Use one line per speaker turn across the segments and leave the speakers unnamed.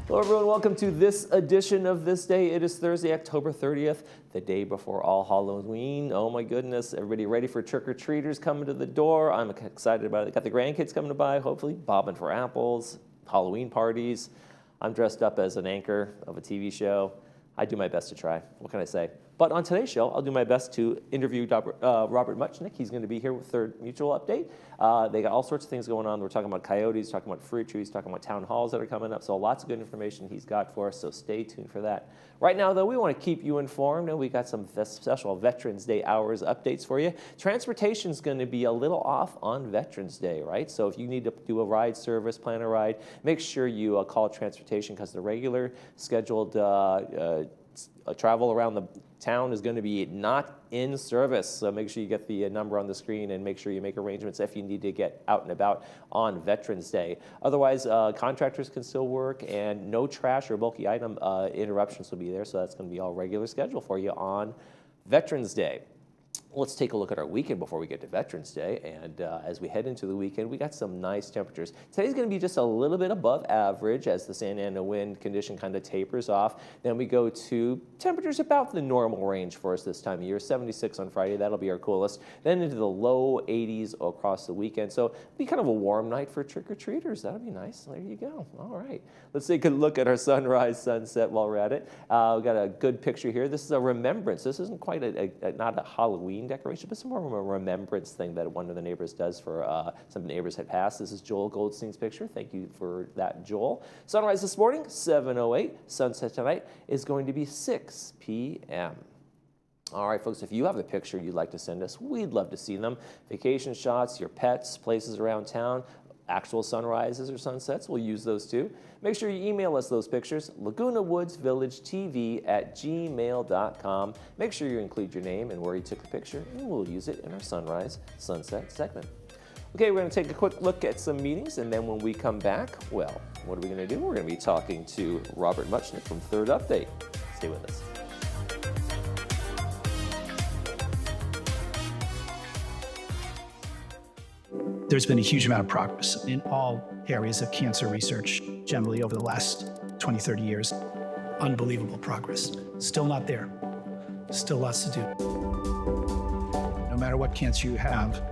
Hello everyone, welcome to this edition of This Day. It is Thursday, October 30th, the day before All Halloween. Oh my goodness, everybody ready for trick-or-treaters coming to the door? I'm excited about it. Got the grandkids coming to by, hopefully, bobbing for apples, Halloween parties. I'm dressed up as an anchor of a TV show. I do my best to try. What can I say? But on today's show, I'll do my best to interview Robert Muchnick. He's going to be here with Third Mutual Update. They got all sorts of things going on. We're talking about coyotes, talking about fruit trees, talking about town halls that are coming up. So lots of good information he's got for us, so stay tuned for that. Right now, though, we want to keep you informed, and we got some special Veterans Day hours updates for you. Transportation's going to be a little off on Veterans Day, right? So if you need to do a ride service, plan a ride, make sure you call transportation because the regular scheduled travel around the town is going to be not in service. So make sure you get the number on the screen and make sure you make arrangements if you need to get out and about on Veterans Day. Otherwise, contractors can still work and no trash or bulky item interruptions will be there. So that's going to be all regular schedule for you on Veterans Day. Let's take a look at our weekend before we get to Veterans Day. And as we head into the weekend, we got some nice temperatures. Today's going to be just a little bit above average as the Santa Ana wind condition kind of tapers off. Then we go to temperatures about the normal range for us this time of year. 76 on Friday, that'll be our coolest. Then into the low 80s across the weekend. So it'll be kind of a warm night for trick-or-treaters. That'll be nice. There you go. All right. Let's take a look at our sunrise, sunset while we're at it. We've got a good picture here. This is a remembrance. This isn't quite not a Halloween decoration, but some more of a remembrance thing that one of the neighbors does for some neighbors had passed. This is Joel Goldstein's picture. Thank you for that, Joel. Sunrise this morning, 7:08. Sunset tonight is going to be 6 p.m. All right, folks, if you have a picture you'd like to send us, we'd love to see them. Vacation shots, your pets, places around town, actual sunrises or sunsets, we'll use those too. Make sure you email us those pictures, Laguna Woods Village TV at gmail.com. Make sure you include your name and where you took the picture, and we'll use it in our sunrise sunset segment. Okay, we're going to take a quick look at some meetings, and then when we come back, well, what are we going to do? We're going to be talking to Robert Muchnick from Third Update. Stay with us.
There's been a huge amount of progress in all areas of cancer research generally over the last 20, 30 years. Unbelievable progress. Still not there. Still lots to do. No matter what cancer you have,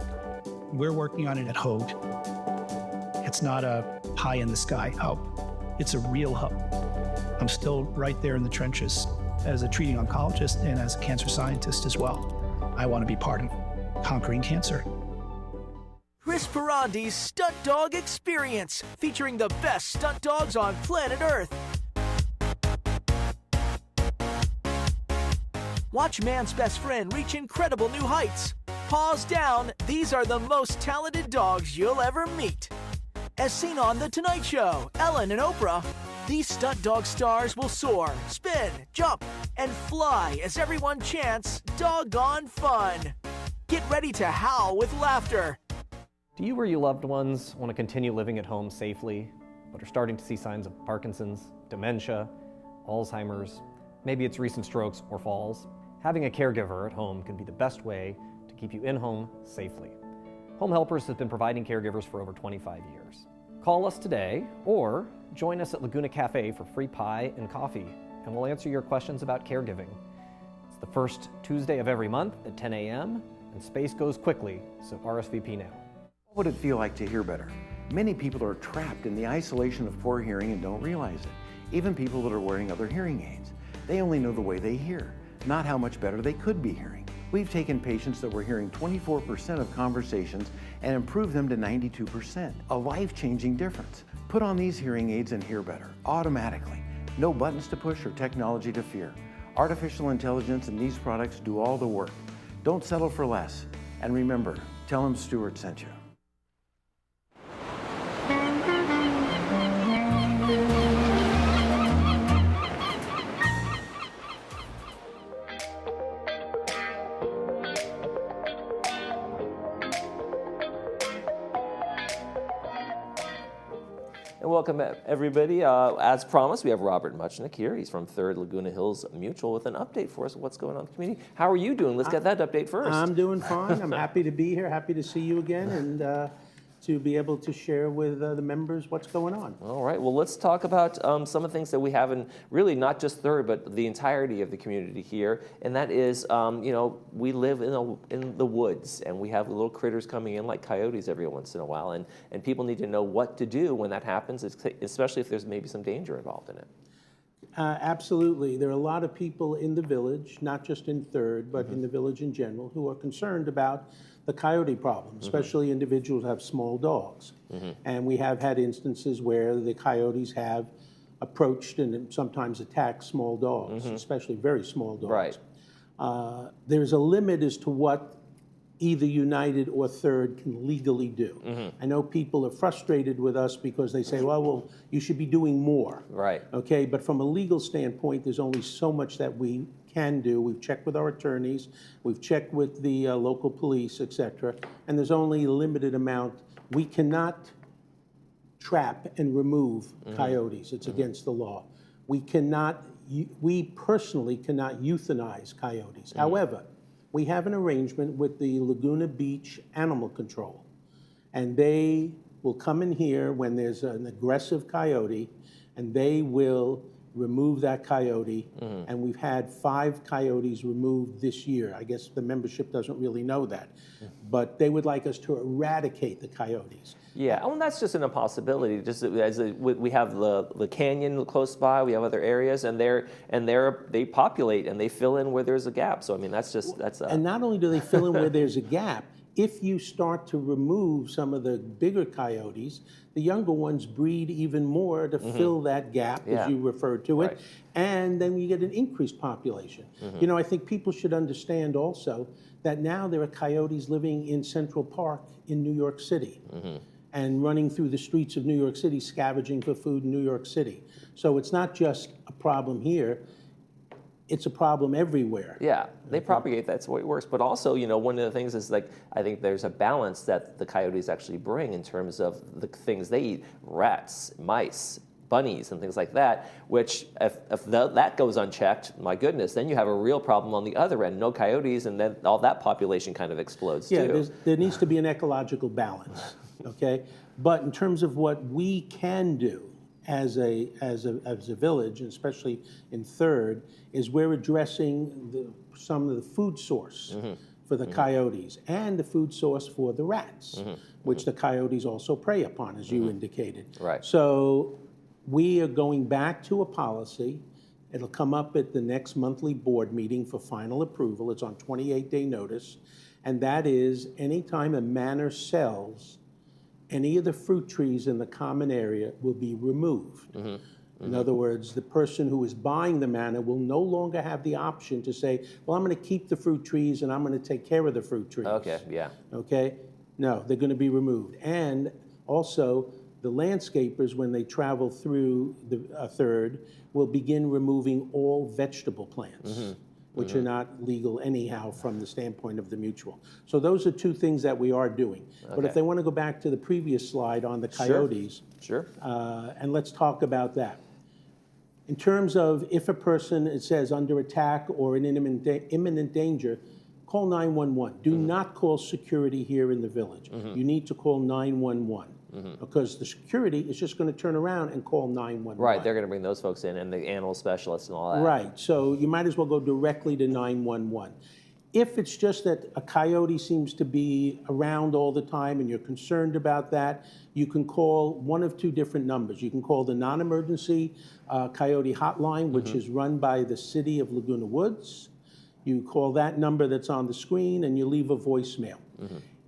we're working on it at Hoag. It's not a pie in the sky hub. It's a real hub. I'm still right there in the trenches as a treating oncologist and as a cancer scientist as well. I want to be part of conquering cancer.
Chris Perandi's Stunt Dog Experience, featuring the best stunt dogs on planet Earth. Watch man's best friend reach incredible new heights. Paws down, these are the most talented dogs you'll ever meet. As seen on The Tonight Show, Ellen and Oprah, these stunt dog stars will soar, spin, jump, and fly as everyone chants doggone fun. Get ready to howl with laughter.
Do you or your loved ones want to continue living at home safely, but are starting to see signs of Parkinson's, dementia, Alzheimer's, maybe it's recent strokes or falls? Having a caregiver at home can be the best way to keep you in home safely. Home Helpers has been providing caregivers for over 25 years. Call us today or join us at Laguna Cafe for free pie and coffee, and we'll answer your questions about caregiving. It's the first Tuesday of every month at 10 a.m., and space goes quickly, so RSVP now.
What would it feel like to hear better? Many people are trapped in the isolation of poor hearing and don't realize it. Even people that are wearing other hearing aids. They only know the way they hear, not how much better they could be hearing. We've taken patients that were hearing 24% of conversations and improved them to 92%. A life-changing difference. Put on these hearing aids and hear better, automatically. No buttons to push or technology to fear. Artificial intelligence and these products do all the work. Don't settle for less. And remember, tell them Stuart sent you.
And welcome everybody. As promised, we have Robert Muchnick here. He's from Third Laguna Hills Mutual with an update for us of what's going on in the community. How are you doing? Let's get that update first.
I'm doing fine. I'm happy to be here. Happy to see you again. And to be able to share with the members what's going on.
All right, well, let's talk about some of the things that we have in really not just Third, but the entirety of the community here. And that is, we live in the woods, and we have little critters coming in like coyotes every once in a while. And people need to know what to do when that happens, especially if there's maybe some danger involved in it.
Absolutely. There are a lot of people in the village, not just in Third, but in the village in general, who are concerned about the coyote problem, especially individuals who have small dogs. And we have had instances where the coyotes have approached and sometimes attacked small dogs, especially very small dogs.
Right.
There's a limit as to what either United or Third can legally do. I know people are frustrated with us because they say, well, you should be doing more.
Right.
Okay, but from a legal standpoint, there's only so much that we can do. We've checked with our attorneys, we've checked with the local police, etc., and there's only a limited amount. We cannot trap and remove coyotes. It's against the law. We personally cannot euthanize coyotes. However, we have an arrangement with the Laguna Beach Animal Control, and they will come in here when there's an aggressive coyote, and they will remove that coyote. And we've had 5 coyotes removed this year. I guess the membership doesn't really know that, but they would like us to eradicate the coyotes.
Yeah, well, that's just an impossibility. Just we have the canyon close by, we have other areas, and they populate and they fill in where there's a gap. So I mean, that's.
And not only do they fill in where there's a gap, if you start to remove some of the bigger coyotes, the younger ones breed even more to fill that gap, as you referred to it,
Right.
and then you get an increased population. You know, I think people should understand also that now there are coyotes living in Central Park in New York City. And running through the streets of New York City, scavenging for food in New York City. So it's not just a problem here, it's a problem everywhere.
Yeah, they propagate, that's the way it works. But also, one of the things is I think there's a balance that the coyotes actually bring in terms of the things they eat, rats, mice, bunnies, and things like that, which if that goes unchecked, my goodness, then you have a real problem on the other end. No coyotes, and then all that population kind of explodes too.
Yeah, there needs to be an ecological balance, okay? But in terms of what we can do as a village, and especially in Third, is we're addressing some of the food source for the coyotes and the food source for the rats, which the coyotes also prey upon, as you indicated.
Right.
So we are going back to a policy. It'll come up at the next monthly board meeting for final approval. It's on 28-day notice. And that is anytime a manor sells, any of the fruit trees in the common area will be removed. In other words, the person who is buying the manor will no longer have the option to say, well, I'm going to keep the fruit trees and I'm going to take care of the fruit trees.
Okay, yeah.
Okay? No, they're going to be removed. And also, the landscapers, when they travel through the Third, will begin removing all vegetable plants, which are not legal anyhow from the standpoint of the mutual. So those are 2 things that we are doing. But if they want to go back to the previous slide on the coyotes,
Sure.
and let's talk about that. In terms of if a person, it says, under attack or in imminent danger, call 911. Do not call security here in the village. You need to call 911. Because the security is just going to turn around and call 911.
Right, they're going to bring those folks in and the animal specialists and all that.
Right, so you might as well go directly to 911. If it's just that a coyote seems to be around all the time and you're concerned about that, you can call one of 2 different numbers. You can call the non-emergency coyote hotline, which is run by the city of Laguna Woods. You call that number that's on the screen and you leave a voicemail.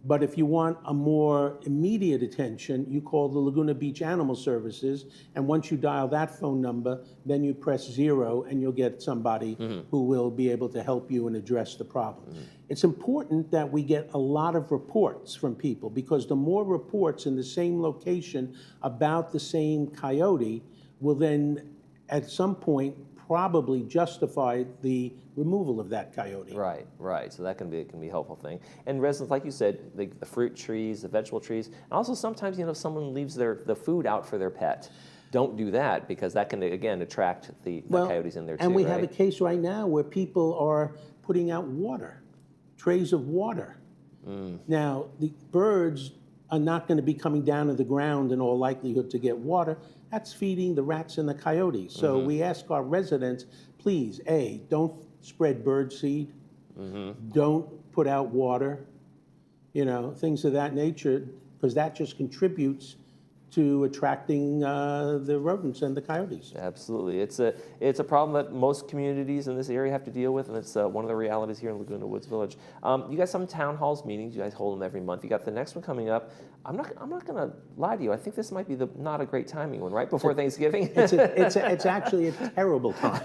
But if you want a more immediate attention, you call the Laguna Beach Animal Services, and once you dial that phone number, then you press 0 and you'll get somebody who will be able to help you and address the problem. It's important that we get a lot of reports from people, because the more reports in the same location about the same coyote will then, at some point, probably justify the removal of that coyote.
Right, right. So that can be a helpful thing. And residents, like you said, the fruit trees, the vegetable trees, and also sometimes, someone leaves the food out for their pet. Don't do that, because that can, again, attract the coyotes in there too,
and we have a
right?
case right now where people are putting out water, trays of water. Now, the birds are not going to be coming down to the ground in all likelihood to get water. That's feeding the rats and the coyotes. So we ask our residents, please, A, don't spread bird seed, don't put out water, you know, things of that nature, because that just contributes to attracting the rodents and the coyotes.
Absolutely. It's a problem that most communities in this area have to deal with, and it's one of the realities here in Laguna Woods Village. You guys some town halls meetings. You guys hold them every month. You got the next one coming up. I'm not going to lie to you. I think this might be not a great timing one, right before Thanksgiving.
It's actually a terrible time.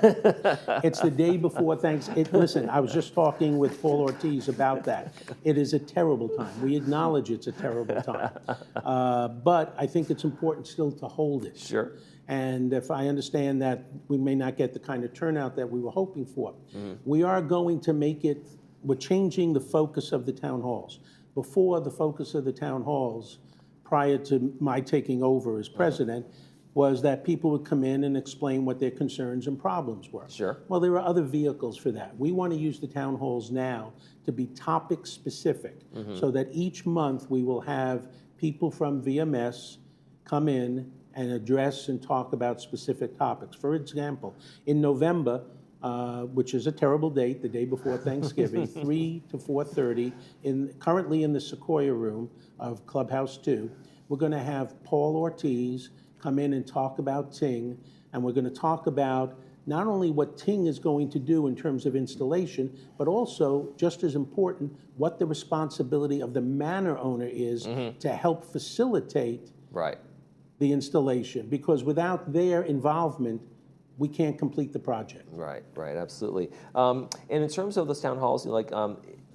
It's the day before Thanksgiving. Listen, I was just talking with Paul Ortiz about that. It is a terrible time. We acknowledge it's a terrible time. But I think it's important still to hold it.
Sure.
And if I understand that we may not get the kind of turnout that we were hoping for, we are going to make it, we're changing the focus of the town halls. Before, the focus of the town halls, prior to my taking over as president, was that people would come in and explain what their concerns and problems were.
Sure.
Well, there are other vehicles for that. We want to use the town halls now to be topic specific, so that each month we will have people from VMS come in and address and talk about specific topics. For example, in November, which is a terrible date, the day before Thanksgiving, 3 to 4:30, currently in the Sequoia Room of Clubhouse 2, we're going to have Paul Ortiz come in and talk about Ting, and we're going to talk about not only what Ting is going to do in terms of installation, but also, just as important, what the responsibility of the manor owner is to help facilitate the installation, because without their involvement, we can't complete the project.
Right, absolutely. And in terms of those town halls,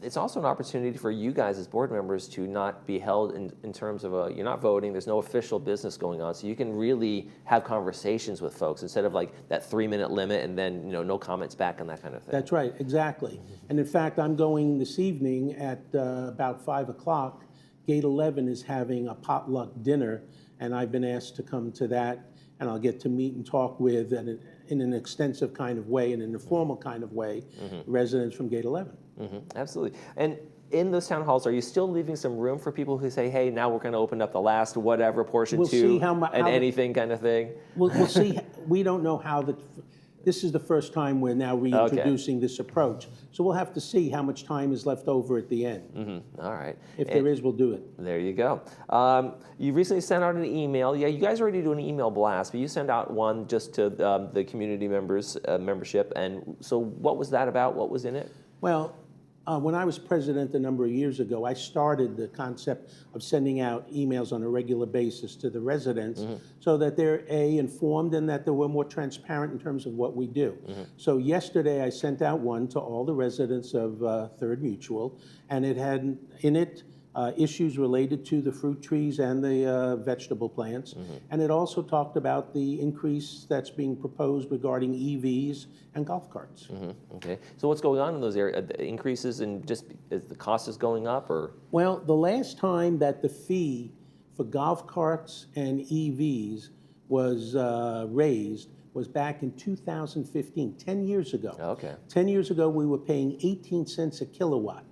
it's also an opportunity for you guys as board members to not be held in terms of you're not voting, there's no official business going on, so you can really have conversations with folks instead of like that 3-minute limit and then no comments back and that kind of thing.
That's right, exactly. And in fact, I'm going this evening at about 5 o'clock. Gate 11 is having a potluck dinner, and I've been asked to come to that, and I'll get to meet and talk with, in an extensive kind of way, in an informal kind of way, residents from Gate 11.
Absolutely. And in those town halls, are you still leaving some room for people who say, hey, now we're going to open up the last whatever portion
We'll see
anything kind of thing?
We'll see. We don't know how this is the first time we're now reintroducing this approach. So we'll have to see how much time is left over at the end.
All right.
If there is, we'll do it.
There you go. You recently sent out an email. Yeah, you guys already do an email blast, but you sent out one just to the community members membership. And so what was that about? What was in it?
Well, when I was president a number of years ago, I started the concept of sending out emails on a regular basis to the residents so that they're informed and that they were more transparent in terms of what we do. So yesterday I sent out one to all the residents of Third Mutual, and it had in it issues related to the fruit trees and the vegetable plants. And it also talked about the increase that's being proposed regarding EVs and golf carts.
Okay. So what's going on in those areas? Increases in just is the cost is going up, or?
Well, the last time that the fee for golf carts and EVs was raised was back in 2015, 10 years ago.
Okay.
10 years ago, we were paying 18 cents a kilowatt.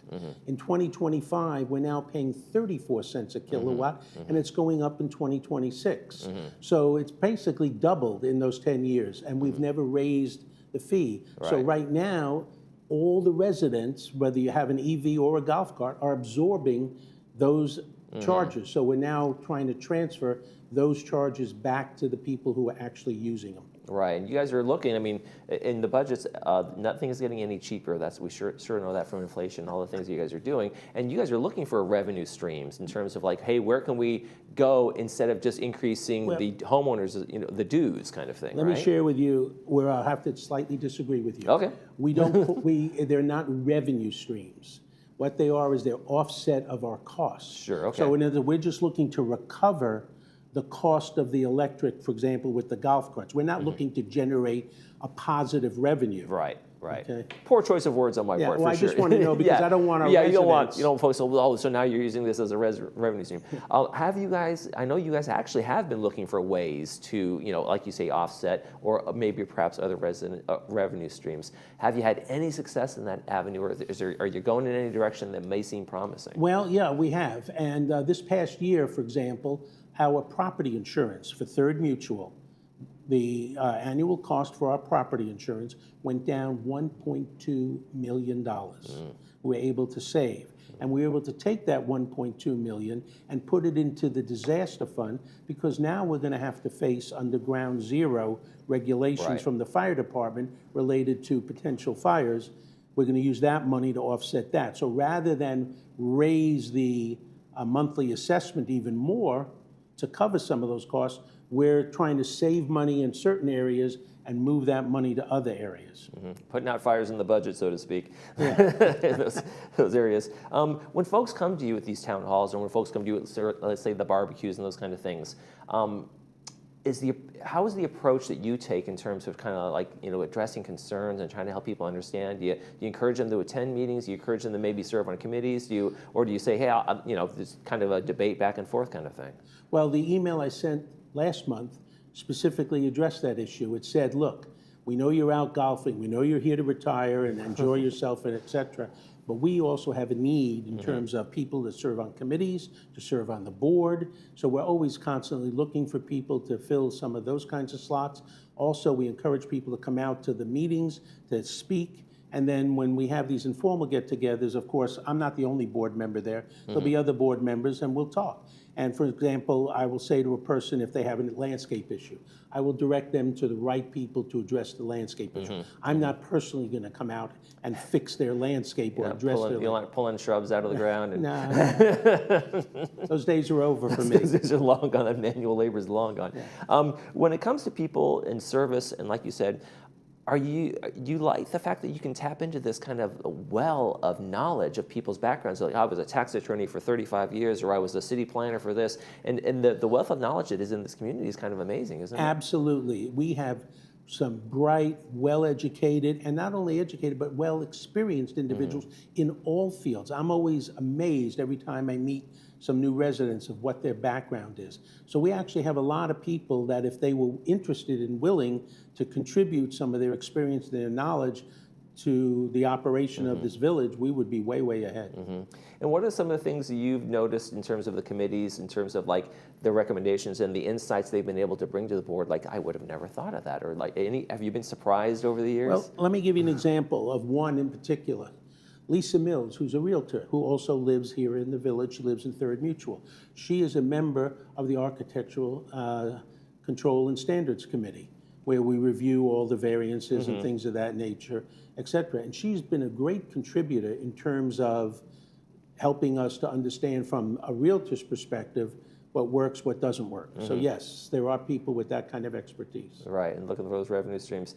In 2025, we're now paying 34 cents a kilowatt, and it's going up in 2026. So it's basically doubled in those 10 years, and we've never raised the fee. So right now, all the residents, whether you have an EV or a golf cart, are absorbing those charges. So we're now trying to transfer those charges back to the people who are actually using them.
Right, and you guys are looking, I mean, in the budgets, nothing is getting any cheaper. We sure know that from inflation, all the things you guys are doing. And you guys are looking for revenue streams in terms of like, hey, where can we go instead of just increasing the homeowners, the dues kind of thing,
Let me share with you where I'll have to slightly disagree with you.
Okay.
We don't, they're not revenue streams. What they are is they're offset of our costs.
Sure, okay.
So in other words, we're just looking to recover the cost of the electric, for example, with the golf carts. We're not looking to generate a positive revenue.
Right. Right.
Okay.
Poor choice of words on my
Yeah,
part,
well,
for
I
sure.
just want to know because I don't want our
Yeah, you don't
residents-
folks, so now you're using this as a revenue stream. Have you guys, I know you guys actually have been looking for ways to, like you say, offset or maybe perhaps other revenue streams. Have you had any success in that avenue, or are you going in any direction that may seem promising?
Well, yeah, we have. And this past year, for example, our property insurance for Third Mutual, the annual cost for our property insurance went down $1.2 million. We were able to save. And we were able to take that $1.2 million and put it into the disaster fund, because now we're going to have to face under ground zero regulations
Right.
from the fire department related to potential fires. We're going to use that money to offset that. So rather than raise the monthly assessment even more to cover some of those costs, we're trying to save money in certain areas and move that money to other areas.
Putting out fires in the budget, so to speak, in those areas. When folks come to you with these town halls, and when folks come to you with, let's say, the barbecues and those kind of things, how is the approach that you take in terms of kind of like, addressing concerns and trying to help people understand? Do you encourage them to attend meetings? Do you encourage them to maybe serve on committees? Do you say, hey, this kind of a debate back and forth kind of thing?
Well, the email I sent last month specifically addressed that issue. It said, look, we know you're out golfing, we know you're here to retire and enjoy yourself, and et cetera, but we also have a need in terms of people to serve on committees, to serve on the board. So we're always constantly looking for people to fill some of those kinds of slots. Also, we encourage people to come out to the meetings to speak. And then when we have these informal get-togethers, of course, I'm not the only board member there. There'll be other board members, and we'll talk. And for example, I will say to a person, if they have a landscape issue, I will direct them to the right people to address the landscape issue. I'm not personally going to come out and fix their landscape or address their
You're not pulling shrubs out of the ground. And
No, those days are over for me.
These are long gone. That manual labor is long gone. Yeah. When it comes to people in service, and like you said, do you like the fact that you can tap into this kind of well of knowledge of people's backgrounds? Like, I was a tax attorney for 35 years, or I was a city planner for this. And the wealth of knowledge that is in this community is kind of amazing, isn't it?
Absolutely. We have some bright, well-educated, and not only educated, but well-experienced individuals in all fields. I'm always amazed every time I meet some new residents of what their background is. So we actually have a lot of people that if they were interested and willing to contribute some of their experience, their knowledge to the operation of this village, we would be way, way ahead.
And what are some of the things that you've noticed in terms of the committees, in terms of like the recommendations and the insights they've been able to bring to the board? Like, I would have never thought of that. Or like, have you been surprised over the years?
Well, let me give you an example of one in particular. Lisa Mills, who's a realtor, who also lives here in the village. She lives in Third Mutual. She is a member of the Architectural Control and Standards Committee, where we review all the variances and things of that nature, et cetera. And she's been a great contributor in terms of helping us to understand from a realtor's perspective what works, what doesn't work. So yes, there are people with that kind of expertise.
Right, and looking for those revenue streams.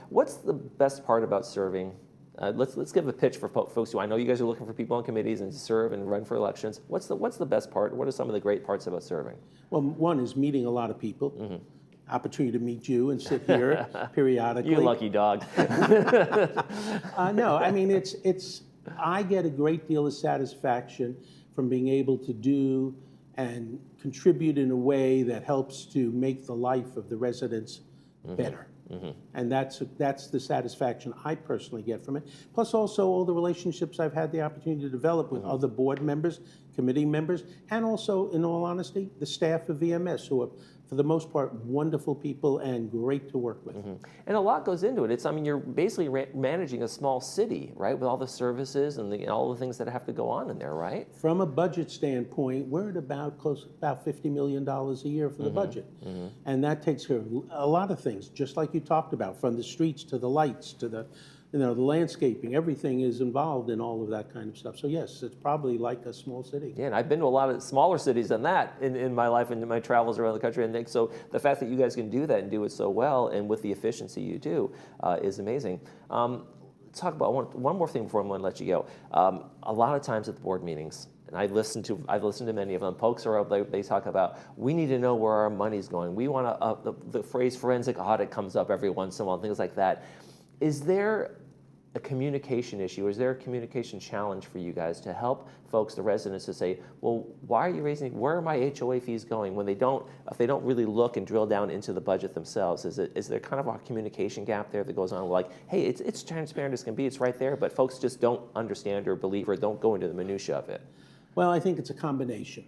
What's the best part about serving? Let's give a pitch for folks who, I know you guys are looking for people on committees and to serve and run for elections. What's the best part? What are some of the great parts about serving?
Well, one is meeting a lot of people. Opportunity to meet you and sit here periodically.
You lucky dog.
No, I mean, I get a great deal of satisfaction from being able to do and contribute in a way that helps to make the life of the residents better. And that's the satisfaction I personally get from it. Plus also all the relationships I've had the opportunity to develop with other board members, committee members, and also, in all honesty, the staff of VMS, who are, for the most part, wonderful people and great to work with.
And a lot goes into it. you're basically managing a small city, right, with all the services and all the things that have to go on in there, right?
From a budget standpoint, we're at about $50 million a year for the budget. And that takes care of a lot of things, just like you talked about, from the streets to the lights to the landscaping. Everything is involved in all of that kind of stuff. So yes, it's probably like a small city.
Yeah, and I've been to a lot of smaller cities than that in my life and in my travels around the country. And so the fact that you guys can do that and do it so well and with the efficiency you do is amazing. Talk about one more thing before I'm going to let you go. A lot of times at the board meetings, and I've listened to many of them. Folks are up. They talk about, we need to know where our money's going. We want to. The phrase forensic audit comes up every once in a while. Things like that. Is there a communication issue? Is there a communication challenge for you guys to help folks, the residents, to say, well, why are you raising, where are my HOA fees going? When they don't, if they don't really look and drill down into the budget themselves, is there kind of a communication gap there that goes on like, hey, it's transparent as can be, it's right there, but folks just don't understand or believe or don't go into the minutia of it?
Well, I think it's a combination.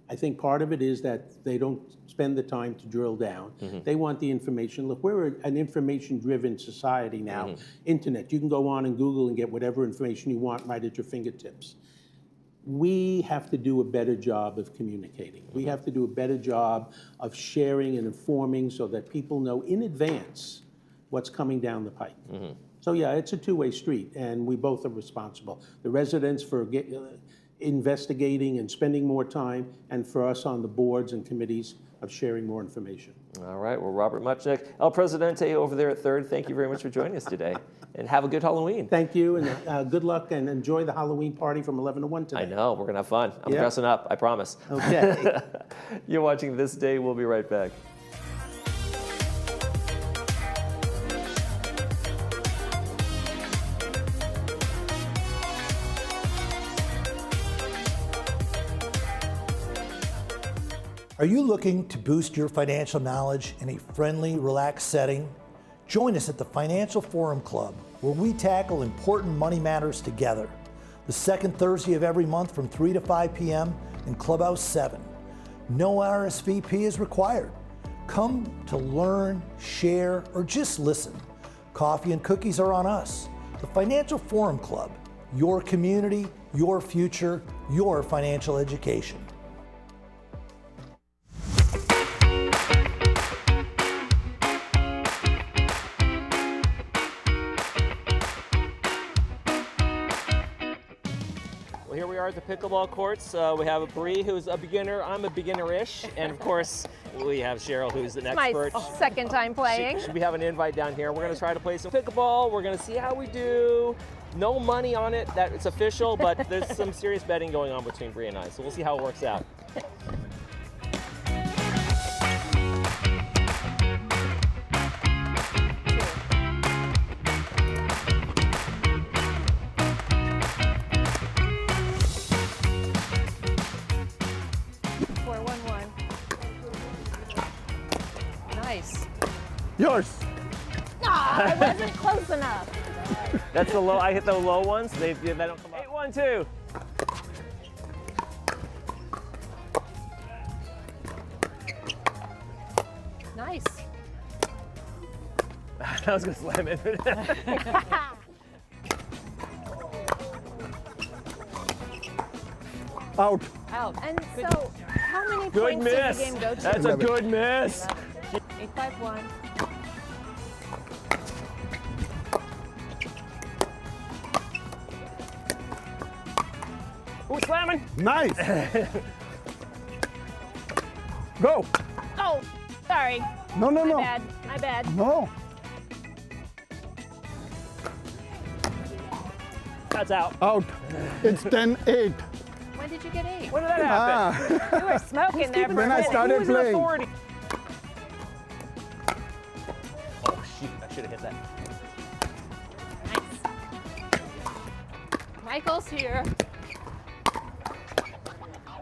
I think part of it is that they don't spend the time to drill down. They want the information. Look, we're an information-driven society now. Internet, you can go on and Google and get whatever information you want right at your fingertips. We have to do a better job of communicating. We have to do a better job of sharing and informing so that people know in advance what's coming down the pike. So yeah, it's a two-way street, and we both are responsible. The residents for investigating and spending more time, and for us on the boards and committees of sharing more information.
All right, well, Robert Muchnick, El Presidente over there at 3rd, thank you very much for joining us today. And have a good Halloween.
Thank you, and good luck, and enjoy the Halloween party from 11 to 1 today.
I know, we're gonna have fun. I'm
Yeah.
dressing up, I promise.
Okay.
You're watching This Day, we'll be right back.
Are you looking to boost your financial knowledge in a friendly, relaxed setting? Join us at the Financial Forum Club, where we tackle important money matters together. The second Thursday of every month from 3 to 5 p.m. in Clubhouse 7. No RSVP is required. Come to learn, share, or just listen. Coffee and cookies are on us. The Financial Forum Club, your community, your future, your financial education.
Here we are at the pickleball courts. We have Bree, who's a beginner. I'm a beginner-ish. And of course, we have Cheryl, who's an expert.
My second time playing.
We have an invite down here. We're gonna try to play some pickleball. We're gonna see how we do. No money on it, that it's official, but there's some serious betting going on between Bree and I. So we'll see how it works out.
Nice.
Yours.
Ah, I wasn't close enough.
That's the low. I hit the low ones. They don't come up. 8-1-2.
Nice.
I was gonna slam it.
Out.
Out. And so, how many
Good
points does
miss.
the game go to?
That's a good miss.
8-5-1.
Ooh, slamming.
Nice. Go.
Oh, sorry.
No, no,
My
no.
bad. My bad.
No.
That's out.
Out. It's 10-8.
When did you get 8?
When did that happen?
Ah.
You were smoking there for
When
a
I
minute.
started
Who's in
playing.
authority? Oh shoot! I should have hit that.
Nice. Michael's here.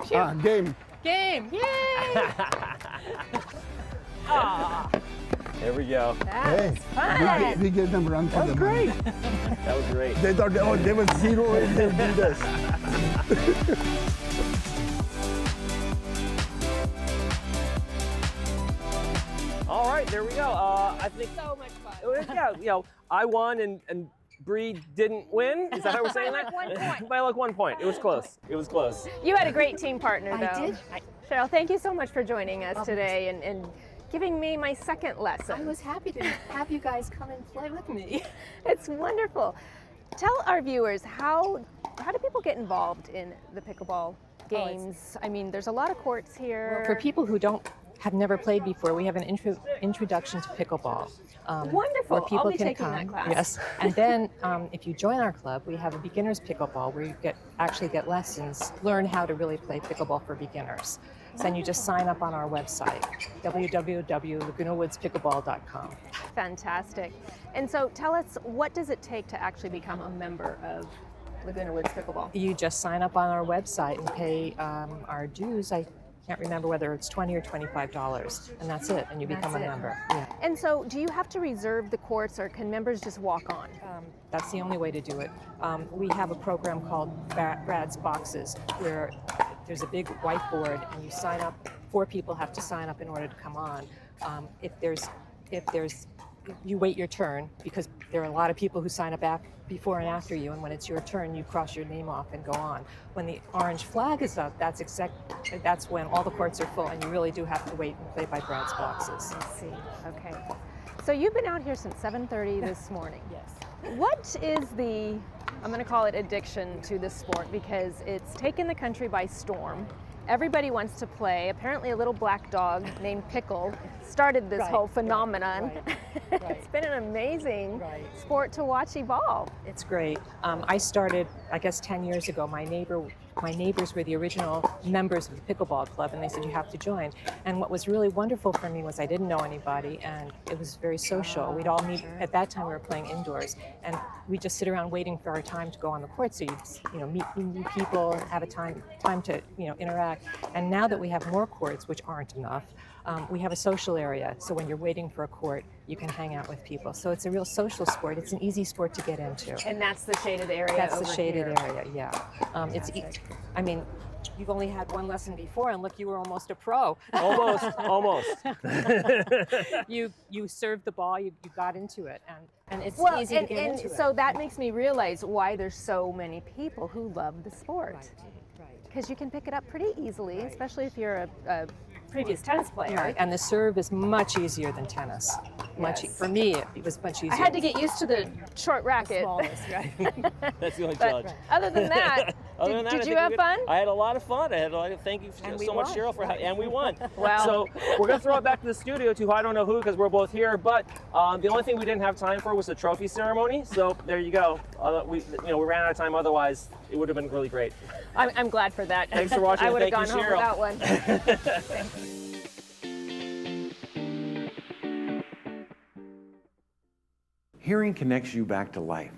Phew.
Ah, game.
Game. Yay! Aw,
There we go.
that was fun.
We gave them run for the money.
That was great.
They thought, oh, they were 0 and they did this.
All right, there we go. I think
So much fun.
yeah, you know, I won and Bree didn't win. Is that how we're saying
By
that?
like 1 point.
By like 1 point. It was close. It was close.
You had a great team partner,
I
though.
did.
Cheryl, thank you so much for joining us today and giving me my second lesson.
I was happy to have you guys come and play with me.
It's wonderful. Tell our viewers, how do people get involved in the pickleball games? I mean, there's a lot of courts here.
For people who have never played before, we have an introduction to pickleball.
Wonderful.
Where people
I'll be
can
taking
come.
that class.
Yes. And then if you join our club, we have a beginner's pickleball where you actually get lessons, learn how to really play pickleball for beginners. and you just sign up on our website, www.lagunawoodspickleball.com.
Fantastic. And so tell us, what does it take to actually become a member of Laguna Woods Pickleball?
You just sign up on our website and pay our dues. I can't remember whether it's $20 or $25, and that's it, and you become a member. Yeah.
And so do you have to reserve the courts, or can members just walk on?
That's the only way to do it. We have a program called Brad's Boxes, where there's a big whiteboard, and you sign up. 4 people have to sign up in order to come on. You wait your turn, because there are a lot of people who sign up before and after you, and when it's your turn, you cross your name off and go on. When the orange flag is up, that's when all the courts are full, and you really do have to wait and play by Brad's Boxes.
I see. Okay. So you've been out here since 7:30 this morning.
Yes.
What is the, I'm going to call it addiction to this sport, because it's taken the country by storm. Everybody wants to play. Apparently a little black dog named Pickle started this whole phenomenon. It's been an amazing sport to watch evolve.
It's great. I started, I guess, 10 years ago. My neighbors were the original members of the pickleball club, and they said, you have to join. And what was really wonderful for me was I didn't know anybody, and it was very social. We'd all meet, at that time we were playing indoors, and we'd just sit around waiting for our time to go on the court. So you'd meet new people, have a time to interact. And now that we have more courts, which aren't enough, we have a social area. So when you're waiting for a court, you can hang out with people. So it's a real social sport. It's an easy sport to get into.
And that's the shaded area.
That's the
over
shaded
here.
area, yeah. I mean, you've only had one lesson before, and look, you were almost a pro.
Almost.
You served the ball, you got into it, and it's
Well,
easy to get into
so
it.
that makes me realize why there's so many people who love the sport.
Right.
Because you can pick it up pretty easily, especially if you're a previous tennis player.
Right, and the serve is much easier than tennis. For me, it was much easier.
I had to get used to the short racket.
smallness, right?
That's the only
But
challenge.
other than that,
Other than that, I
did
think
you have
we-
fun?
I had a lot of fun. Thank you
And
so
we
much,
won.
Cheryl, and we won.
Wow.
So we're gonna throw it back to the studio to I don't know who, because we're both here. But the only thing we didn't have time for was the trophy ceremony. So there you go. We ran out of time. Otherwise, it would have been really great.
I'm glad for that.
Thanks for watching.
I would have
Thank
gone
you,
home
Cheryl.
without one.
Hearing connects you back to life.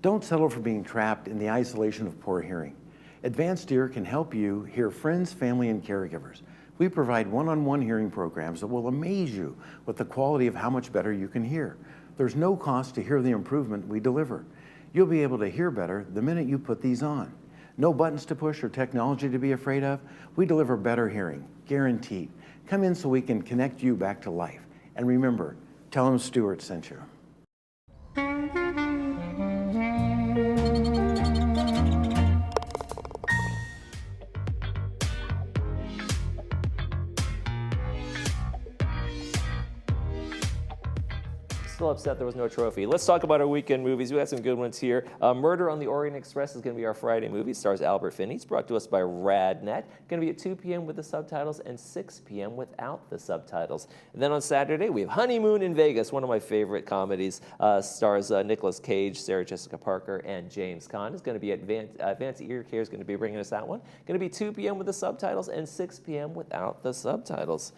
Don't settle for being trapped in the isolation of poor hearing. Advanced Ear can help you hear friends, family, and caregivers. We provide one-on-one hearing programs that will amaze you with the quality of how much better you can hear. There's no cost to hear the improvement we deliver. You'll be able to hear better the minute you put these on. No buttons to push or technology to be afraid of. We deliver better hearing, guaranteed. Come in so we can connect you back to life. And remember, tell them Stuart sent you.
Still upset there was no trophy. Let's talk about our weekend movies. We got some good ones here. Murder on the Orient Express is going to be our Friday movie. It stars Albert Finney. It's brought to us by RadNet. Going to be at 2 p.m. with the subtitles and 6 p.m. without the subtitles. And then on Saturday, we have Honeymoon in Vegas, one of my favorite comedies. Stars Nicolas Cage, Sarah Jessica Parker, and James Caan. It's going to be at Advanced Ear Care is going to be bringing us that one. Going to be 2 p.m. with the subtitles and 6 p.m. without the subtitles.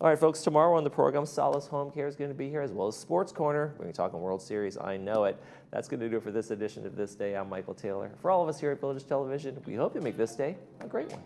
All right, folks, tomorrow on the program, Solace Home Care is going to be here, as well as Sports Corner. We're going to be talking World Series. I know it. That's going to do it for this edition of This Day. I'm Michael Taylor. For all of us here at Village Television, we hope you make this day a great one.